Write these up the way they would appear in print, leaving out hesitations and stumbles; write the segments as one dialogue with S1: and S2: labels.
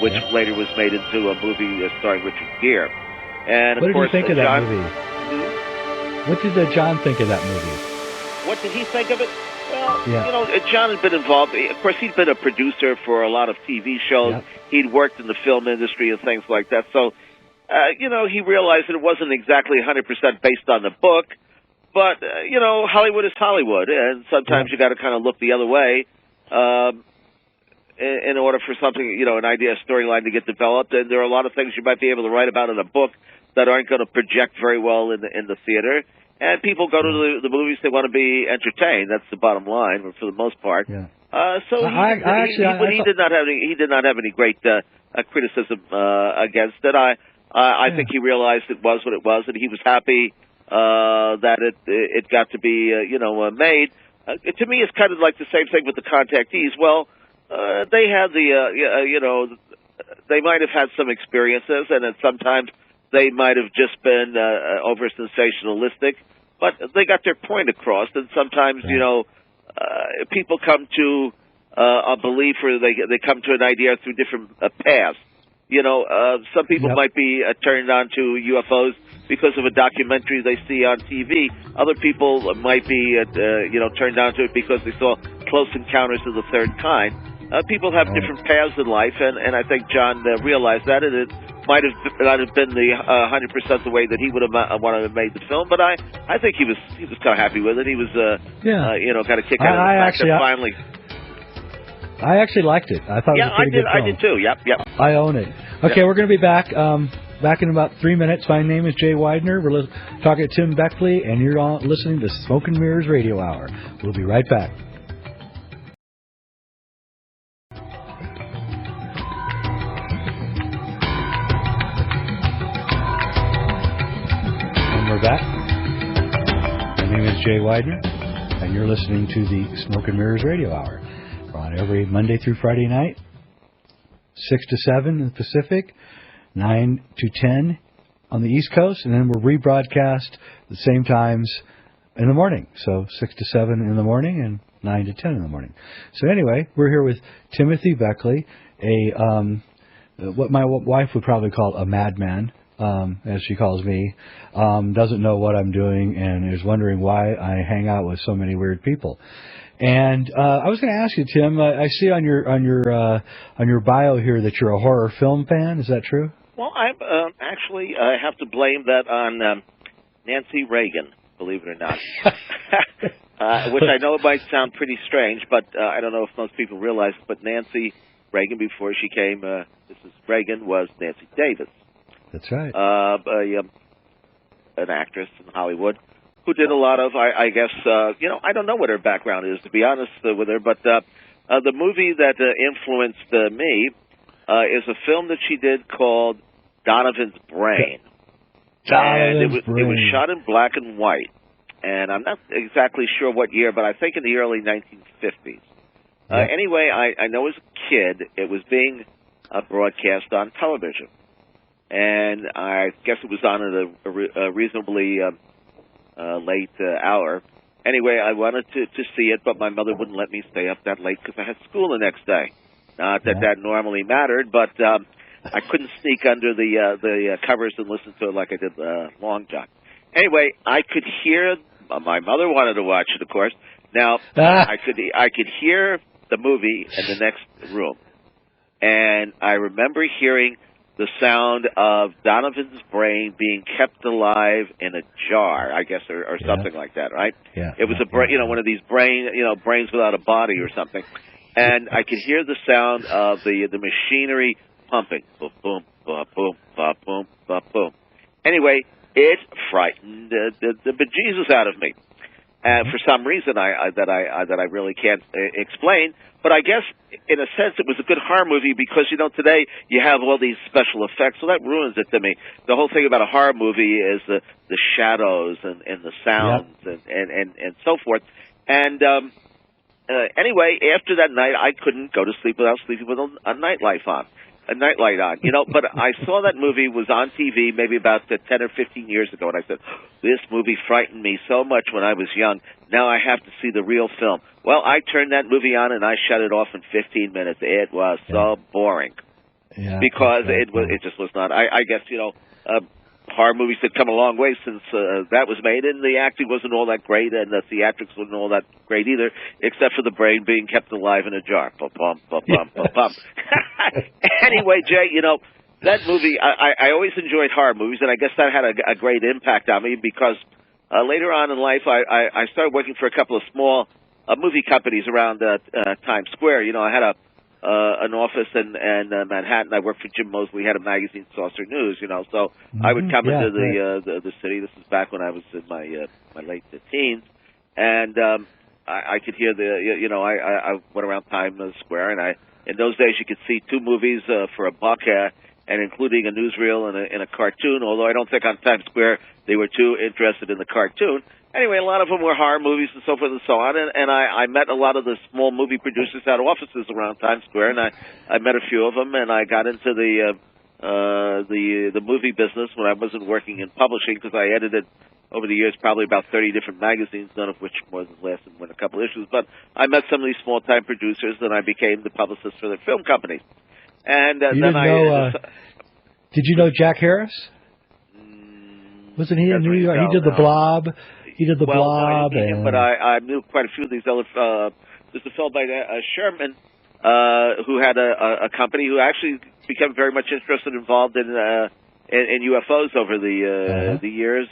S1: which later was made into a movie starring Richard Gere. And
S2: what
S1: of course,
S2: did you think of that
S1: John,
S2: movie? What did John think of that movie?
S1: What did he think of it? Well, John had been involved. Of course, he'd been a producer for a lot of TV shows.
S2: Yep.
S1: He'd worked in the film industry and things like that. So, he realized that it wasn't exactly 100% based on the book. But, Hollywood is Hollywood. And sometimes you got to kind of look the other way in order for something, an idea, a storyline to get developed. And there are a lot of things you might be able to write about in a book that aren't going to project very well in the theater. And people go to the movies, they want to be entertained. That's the bottom line, for the most part.
S2: Yeah.
S1: So he did not have any great criticism against it. I think he realized it was what it was, and he was happy that it got to be made. To me, it's kind of like the same thing with the Contactees. Well, they had they might have had some experiences, and then sometimes they might have just been over sensationalistic, but they got their point across. And sometimes, people come to a belief, or they come to an idea through different paths. Some people might be turned on to UFOs because of a documentary they see on TV. Other people might be, turned on to it because they saw Close Encounters of the Third Kind. People have different paths in life, and I think John realized that, and it might have not have been the 100% the way that he would have wanted to have made the film, but I think he was kind of happy with it. He was kind of kicked out of the fact that finally.
S2: I actually liked it. I thought it was a pretty good film.
S1: I did too. Yep.
S2: I own it. Okay, we're going to be back in about 3 minutes. My name is Jay Weidner. We're talking to Tim Beckley, and you're listening to Smoke and Mirrors Radio Hour. We'll be right back. We're back. My name is Jay Weidner, and you're listening to the Smoke and Mirrors Radio Hour. We're on every Monday through Friday night, 6 to 7 in the Pacific, 9 to 10 on the East Coast, and then we're rebroadcast the same times in the morning. So 6 to 7 in the morning and 9 to 10 in the morning. So anyway, we're here with Timothy Beckley, what my wife would probably call a madman. As she calls me, doesn't know what I'm doing and is wondering why I hang out with so many weird people. And I was going to ask you, Tim. I see on your bio here that you're a horror film fan. Is that true?
S1: Well, I have to blame that on Nancy Reagan. Believe it or not, which I know it might sound pretty strange, but I don't know if most people realize it. But Nancy Reagan, before she came, Mrs. Reagan, was Nancy Davis.
S2: That's right.
S1: An actress in Hollywood who did a lot of, I guess, I don't know what her background is, to be honest with her, but the movie that influenced me is a film that she did called Donovan's Brain. It was shot in black and white, and I'm not exactly sure what year, but I think in the early 1950s. Anyway, I know as a kid it was being broadcast on television. And I guess it was on at a reasonably late hour. Anyway, I wanted to see it, but my mother wouldn't let me stay up that late because I had school the next day. Not that normally mattered, but I couldn't sneak under the covers and listen to it like I did Long John. Anyway, I could hear. My mother wanted to watch it, of course. Now I could hear the movie in the next room, and I remember hearing the sound of Donovan's brain being kept alive in a jar, I guess, or something like that, right?
S2: Yeah.
S1: It was one of these brains without a body or something. And I could hear the sound of the machinery pumping. Boom, boom, boom, boom, boom, boom, boom, boom. Anyway, it frightened the bejesus out of me. And for some reason that I really can't explain. But I guess, in a sense, it was a good horror movie because, today you have all these special effects, so that ruins it to me. The whole thing about a horror movie is the shadows and the sounds and so forth. And anyway, after that night, I couldn't go to sleep without sleeping with a nightlight on. But I saw that movie was on TV maybe about 10 or 15 years ago, and I said, this movie frightened me so much when I was young. Now I have to see the real film. Well, I turned that movie on, and I shut it off in 15 minutes. It was so boring. because it just was not. I guess horror movies had come a long way since that was made, and the acting wasn't all that great, and the theatrics wasn't all that great either, except for the brain being kept alive in a jar. Anyway, Jay, that movie, I always enjoyed horror movies, and I guess that had a great impact on me because later on in life, I started working for a couple of small movie companies around Times Square. I had an office in Manhattan. I worked for Jim Mosley, had a magazine, Saucer News. So I would come into the city. This is back when I was in my late teens, and I could hear I went around Times Square, and in those days you could see two movies for $1, and including a newsreel and a cartoon. Although I don't think on Times Square they were too interested in the cartoon. Anyway, a lot of them were horror movies and so forth and so on, and I met a lot of the small movie producers out of offices around Times Square, and I met a few of them, and I got into the movie business when I wasn't working in publishing, because I edited over the years probably about 30 different magazines, none of which more than lasted more than a couple issues. But I met some of these small-time producers, and I became the publicist for their film company. And
S2: did you know Jack Harris? Wasn't he in New York? He did the Blob. He did the Blob.
S1: But I knew quite a few of these other. There's a fellow by Sherman who had a company who actually became very much interested and involved in UFOs over the years.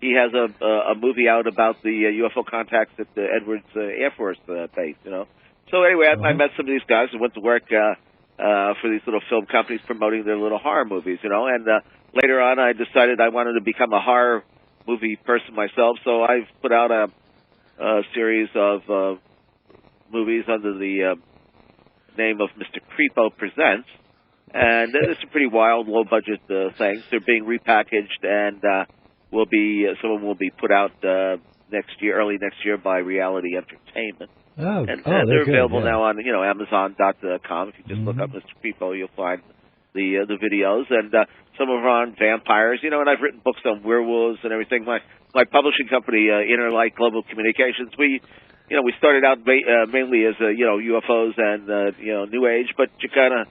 S1: He has a movie out about the UFO contacts at the Edwards Air Force base. So anyway, I met some of these guys and went to work for these little film companies promoting their little horror movies. And later on, I decided I wanted to become a horror movie person myself, so I've put out a series of movies under the name of Mr. Creepo Presents, and there's some pretty wild, low-budget things. They're being repackaged, and some of them will be put out early next year by Reality Entertainment. They're available now on Amazon.com. If you just look up Mr. Creepo, you'll find the videos, and some of them are on vampires, and I've written books on werewolves and everything. My publishing company, Inner Light Global Communications, we started out mainly as UFOs and New Age, but you kind of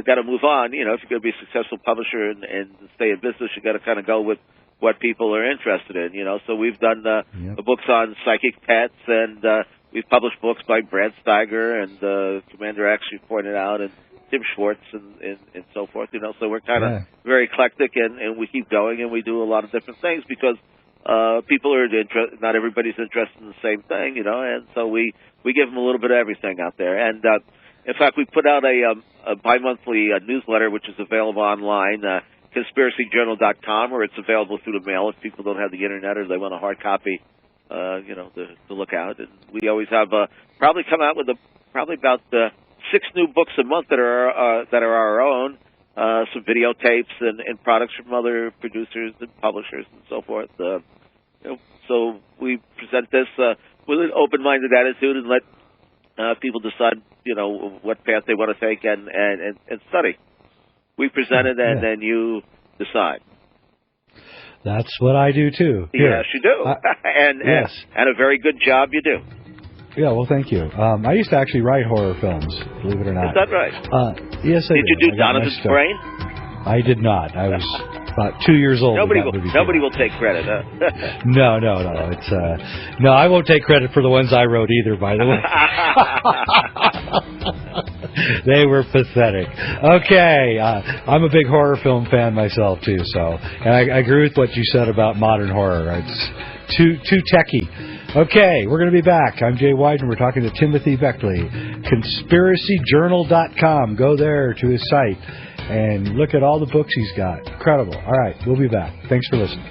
S1: got to move on. If you're going to be a successful publisher and stay in business, you got to kind of go with what people are interested in. So we've done books on psychic pets, and we've published books by Brad Steiger and Commander X, you pointed out, and Tim Schwartz and so forth, so we're kind of very eclectic, and we keep going, and we do a lot of different things because people are not everybody's interested in the same thing, and so we give them a little bit of everything out there. And in fact, we put out a bi-monthly newsletter, which is available online, conspiracyjournal.com, or it's available through the mail if people don't have the internet or they want a hard copy, to look out. And we always have probably come out with probably about 6 new books a month that are our own, some videotapes and products from other producers and publishers and so forth. So we present this with an open-minded attitude and let people decide, what path they want to take and study. We present it, and then you decide.
S2: That's what I do too.
S1: Yes, you do, and a very good job you do.
S2: Yeah, well, thank you. I used to actually write horror films, believe it or not.
S1: Is that right?
S2: Yes, I did.
S1: Did you do Donovan's Brain?
S2: I did not. I was about 2 years old.
S1: Nobody will take credit, huh?
S2: No. It's no, I won't take credit for the ones I wrote either, by the way. They were pathetic. Okay, I'm a big horror film fan myself too, and I agree with what you said about modern horror. It's too techy. Okay, we're going to be back. I'm Jay Weidner. We're talking to Timothy Beckley. ConspiracyJournal.com. Go there to his site and look at all the books he's got. Incredible. All right, we'll be back. Thanks for listening.